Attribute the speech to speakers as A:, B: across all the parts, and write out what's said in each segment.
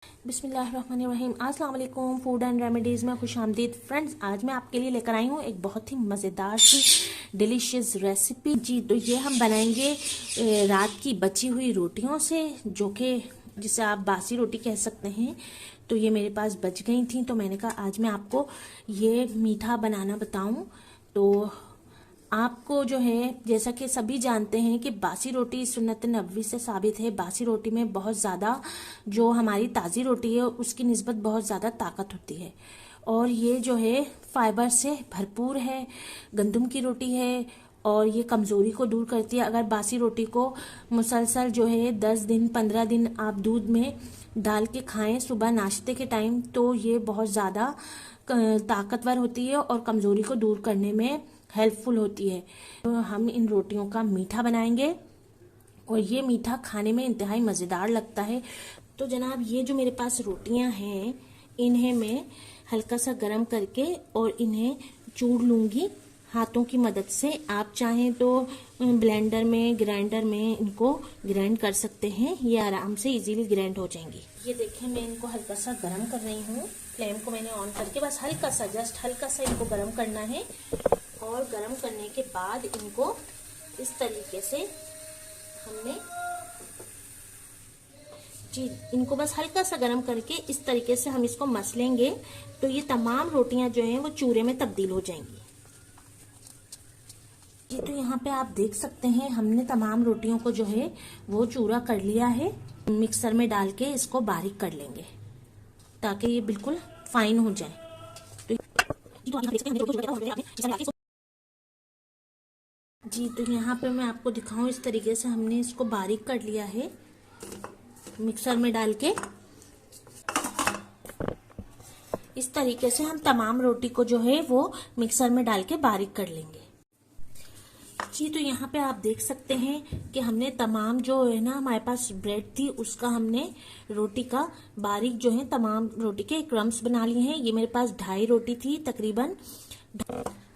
A: बिस्मिल्लाहिर्रहमानिर्रहीम। अस्सलाम वालेकुम। फूड एंड रेमेडीज़ में खुशामदीद फ्रेंड्स। आज मैं आपके लिए लेकर आई हूँ एक बहुत ही मज़ेदार सी डिलीशियस रेसिपी। जी तो ये हम बनाएंगे रात की बची हुई रोटियों से, जो कि जिसे आप बासी रोटी कह सकते हैं। तो ये मेरे पास बच गई थी, तो मैंने कहा आज मैं आपको ये मीठा बनाना बताऊं। तो आपको जो है, जैसा कि सभी जानते हैं कि बासी रोटी सुन्नत नबवी से साबित है। बासी रोटी में बहुत ज़्यादा, जो हमारी ताज़ी रोटी है उसकी निस्बत बहुत ज़्यादा ताकत होती है, और ये जो है फाइबर से भरपूर है। गंदम की रोटी है और ये कमज़ोरी को दूर करती है। अगर बासी रोटी को मुसलसल जो है 10 दिन 15 दिन आप दूध में डाल के खाएं सुबह नाश्ते के टाइम, तो ये बहुत ज़्यादा ताकतवर होती है और कमज़ोरी को दूर करने में हेल्पफुल होती है। तो हम इन रोटियों का मीठा बनाएंगे और ये मीठा खाने में इंतहाई मज़ेदार लगता है। तो जनाब, ये जो मेरे पास रोटियां हैं, इन्हें मैं हल्का सा गरम करके और इन्हें चूर लूँगी हाथों की मदद से। आप चाहें तो ब्लेंडर में, ग्राइंडर में इनको ग्राइंड कर सकते हैं, ये आराम से इजीली ग्राइंड हो जाएंगी। ये देखें, मैं इनको हल्का सा गरम कर रही हूँ। फ्लेम को मैंने ऑन करके बस हल्का सा, जस्ट हल्का सा इनको गरम करना है। और गरम करने के बाद इनको इस तरीके से हमने जी इनको बस हल्का सा गरम करके इस तरीके से हम इसको मसलेंगे, तो ये तमाम रोटियां जो हैं वो चूरे में तब्दील हो जाएंगी। जी तो यहाँ पे आप देख सकते हैं, हमने तमाम रोटियों को जो है वो चूरा कर लिया है। मिक्सर में डाल के इसको बारीक कर लेंगे ताकि ये बिल्कुल फाइन हो जाए। जी तो यहाँ पे मैं आपको दिखाऊं, इस तरीके से हमने इसको बारीक कर लिया है मिक्सर में डाल के। इस तरीके से हम तमाम रोटी को जो है वो मिक्सर में डाल के बारीक कर लेंगे। जी तो यहाँ पे आप देख सकते हैं कि हमने तमाम जो है ना हमारे पास ब्रेड थी, उसका हमने रोटी का बारीक जो है तमाम रोटी के क्रम्स बना लिए हैं। ये मेरे पास 2.5 रोटी थी तकरीबन।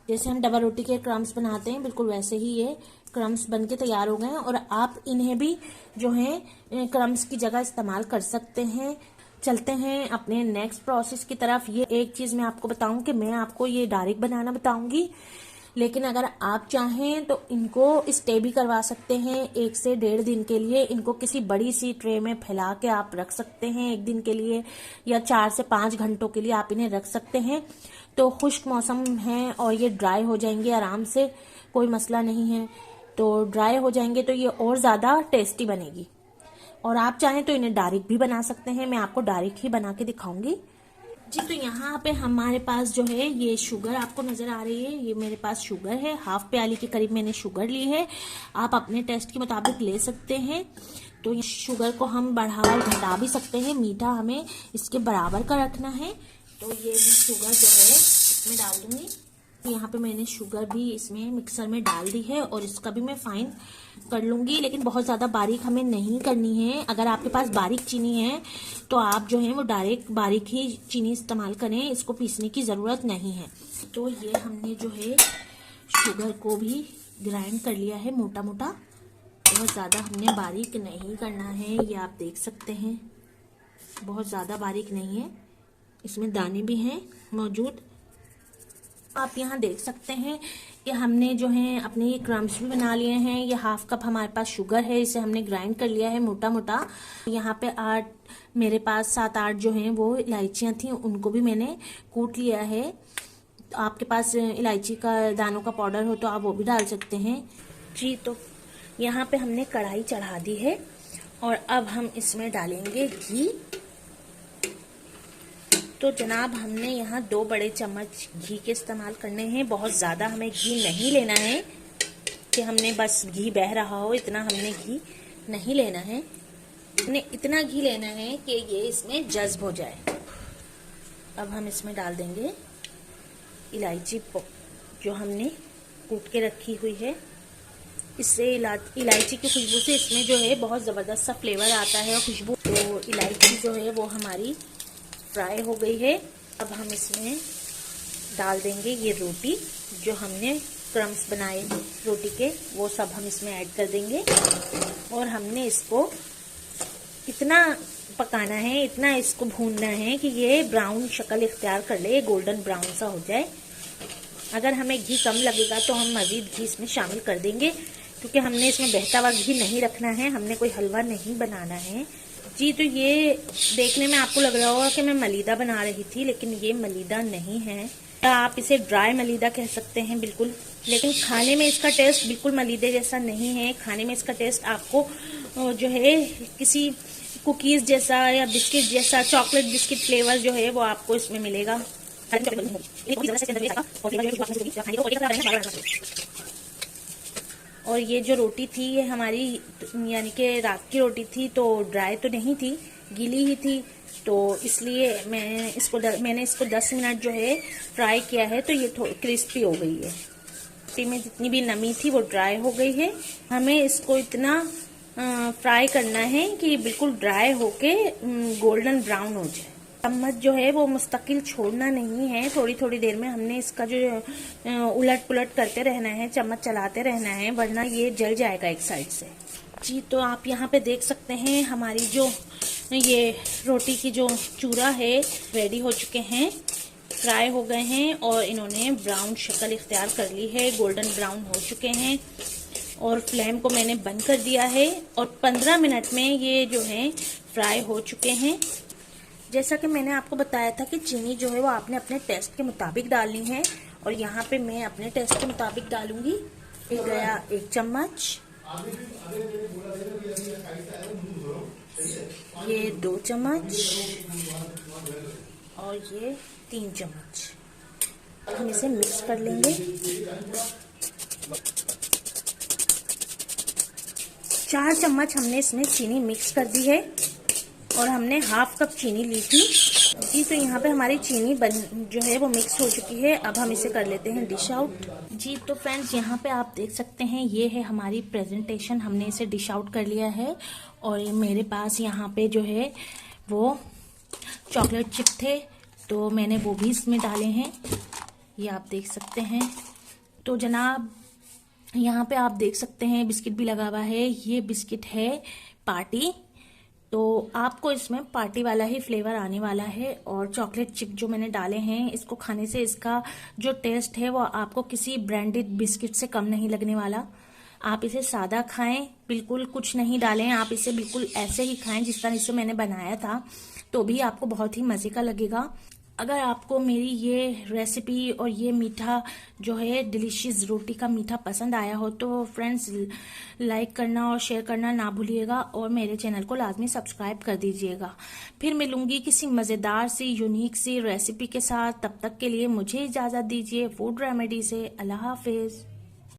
A: जैसे हम डबल रोटी के क्रम्स बनाते हैं, बिल्कुल वैसे ही ये क्रम्स बन के तैयार हो गए हैं। और आप इन्हें भी जो है क्रम्स की जगह इस्तेमाल कर सकते हैं। चलते हैं अपने नेक्स्ट प्रोसेस की तरफ। ये एक चीज मैं आपको बताऊं कि मैं आपको ये डायरेक्ट बनाना बताऊंगी, लेकिन अगर आप चाहें तो इनको स्टे भी करवा सकते हैं 1 से 1.5 दिन के लिए। इनको किसी बड़ी सी ट्रे में फैला के आप रख सकते हैं 1 दिन के लिए, या 4 से 5 घंटों के लिए आप इन्हें रख सकते हैं। तो खुश्क मौसम है और ये ड्राई हो जाएंगे आराम से, कोई मसला नहीं है। तो ड्राई हो जाएंगे तो ये और ज़्यादा टेस्टी बनेगी। और आप चाहें तो इन्हें डायरेक्ट भी बना सकते हैं, मैं आपको डायरेक्ट ही बना के दिखाऊंगी। जी तो यहाँ पे हमारे पास जो है ये शुगर आपको नजर आ रही है, ये मेरे पास शुगर है। 1/2 प्याली के करीब मैंने शुगर ली है। आप अपने टेस्ट के मुताबिक ले सकते हैं। तो शुगर को हम बढ़ा और घटा भी सकते हैं, मीठा हमें इसके बराबर का रखना है। तो ये भी शुगर जो है इसमें डाल दूंगी। यहाँ पे मैंने शुगर भी इसमें मिक्सर में डाल दी है और इसका भी मैं फाइन कर लूंगी, लेकिन बहुत ज्यादा बारीक हमें नहीं करनी है। अगर आपके पास बारीक चीनी है तो आप जो है वो डायरेक्ट बारीक ही चीनी इस्तेमाल करें, इसको पीसने की जरूरत नहीं है। तो ये हमने जो है शुगर को भी ग्राइंड कर लिया है मोटा मोटा, बहुत ज्यादा हमने बारीक नहीं करना है। ये आप देख सकते हैं बहुत ज्यादा बारीक नहीं है, इसमें दाने भी हैं मौजूद। आप यहाँ देख सकते हैं कि हमने जो है अपने ये क्रम्स भी बना लिए हैं। ये 1/2 कप हमारे पास शुगर है, इसे हमने ग्राइंड कर लिया है मोटा मोटा। यहाँ पे मेरे पास 7-8 जो हैं वो इलायचियाँ थी, उनको भी मैंने कूट लिया है। तो आपके पास इलायची का दानों का पाउडर हो तो आप वो भी डाल सकते हैं। जी तो यहाँ पे हमने कढ़ाई चढ़ा दी है और अब हम इसमें डालेंगे घी। तो जनाब, हमने यहाँ 2 बड़े चम्मच घी के इस्तेमाल करने हैं। बहुत ज़्यादा हमें घी नहीं लेना है कि हमने बस घी बह रहा हो, इतना हमने घी नहीं लेना है। हमने इतना घी लेना है कि ये इसमें जज्ब हो जाए। अब हम इसमें डाल देंगे इलायची जो हमने कूट के रखी हुई है। इससे इलायची की खुशबू से इसमें जो है बहुत ज़बरदस्त सा फ्लेवर आता है और खुशबू। तो इलायची जो है वो हमारी फ्राई हो गई है। अब हम इसमें डाल देंगे ये रोटी, जो हमने क्रम्स बनाए रोटी के, वो सब हम इसमें ऐड कर देंगे। और हमने इसको इतना पकाना है, इतना इसको भूनना है कि ये ब्राउन शक्ल इख्तियार कर ले, गोल्डन ब्राउन सा हो जाए। अगर हमें घी कम लगेगा तो हम मजीद घी इसमें शामिल कर देंगे, क्योंकि हमने इसमें बहता हुआ घी नहीं रखना है, हमने कोई हलवा नहीं बनाना है जी। तो ये देखने में आपको लग रहा होगा कि मैं मलीदा बना रही थी, लेकिन ये मलीदा नहीं है, आप इसे ड्राई मलीदा कह सकते हैं बिल्कुल। लेकिन खाने में इसका टेस्ट बिल्कुल मलीदे जैसा नहीं है। खाने में इसका टेस्ट आपको जो है किसी कुकीज जैसा या बिस्किट जैसा, चॉकलेट बिस्किट फ्लेवर जो है वो आपको इसमें मिलेगा। और ये जो रोटी थी ये हमारी यानी कि रात की रोटी थी, तो ड्राई तो नहीं थी, गीली ही थी, तो इसलिए मैंने इसको 10 मिनट जो है फ्राई किया है, तो ये थोड़ी क्रिस्पी हो गई है। रोटी में जितनी भी नमी थी वो ड्राई हो गई है। हमें इसको इतना फ्राई करना है कि बिल्कुल ड्राई होके गोल्डन ब्राउन हो जाए। चम्मच जो है वो मुस्तकिल छोड़ना नहीं है, थोड़ी थोड़ी देर में हमने इसका जो उलट पुलट करते रहना है, चम्मच चलाते रहना है, वरना ये जल जाएगा एक साइड से जी। तो आप यहाँ पे देख सकते हैं हमारी जो ये रोटी की जो चूरा है रेडी हो चुके हैं, फ्राई हो गए हैं और इन्होंने ब्राउन शक्ल इख्तियार कर ली है, गोल्डन ब्राउन हो चुके हैं। और फ्लेम को मैंने बंद कर दिया है और 15 मिनट में ये जो है फ्राई हो चुके हैं। जैसा कि मैंने आपको बताया था कि चीनी जो है वो आपने अपने टेस्ट के मुताबिक डालनी है, और यहाँ पे मैं अपने टेस्ट के मुताबिक डालूंगी। ये गया 1 चम्मच, ये 2 चम्मच और ये 3 चम्मच। हम इसे मिक्स कर लेंगे। 4 चम्मच हमने इसमें चीनी मिक्स कर दी है और हमने हाफ कप चीनी ली थी जी। तो यहाँ पे हमारी चीनी जो है वो मिक्स हो चुकी है। अब हम इसे कर लेते हैं डिश आउट जी। तो फ्रेंड्स यहाँ पे आप देख सकते हैं ये है हमारी प्रेजेंटेशन, हमने इसे डिश आउट कर लिया है। और ये मेरे पास यहाँ पे जो है वो चॉकलेट चिप थे, तो मैंने वो भी इसमें डाले हैं, ये आप देख सकते हैं। तो जनाब यहाँ पे आप देख सकते हैं बिस्किट भी लगा हुआ है, ये बिस्किट है पार्टी, तो आपको इसमें पार्टी वाला ही फ्लेवर आने वाला है। और चॉकलेट चिप जो मैंने डाले हैं, इसको खाने से इसका जो टेस्ट है वो आपको किसी ब्रांडेड बिस्किट से कम नहीं लगने वाला। आप इसे सादा खाएं, बिल्कुल कुछ नहीं डालें, आप इसे बिल्कुल ऐसे ही खाएं जिस तरह से मैंने बनाया था, तो भी आपको बहुत ही मजे का लगेगा। अगर आपको मेरी ये रेसिपी और ये मीठा जो है डिलीशियस रोटी का मीठा पसंद आया हो तो फ्रेंड्स लाइक करना और शेयर करना ना भूलिएगा, और मेरे चैनल को लाजमी सब्सक्राइब कर दीजिएगा। फिर मिलूंगी किसी मज़ेदार सी यूनिक सी रेसिपी के साथ, तब तक के लिए मुझे इजाज़त दीजिए फूड रेमेडी से। अल्लाह हाफिज़।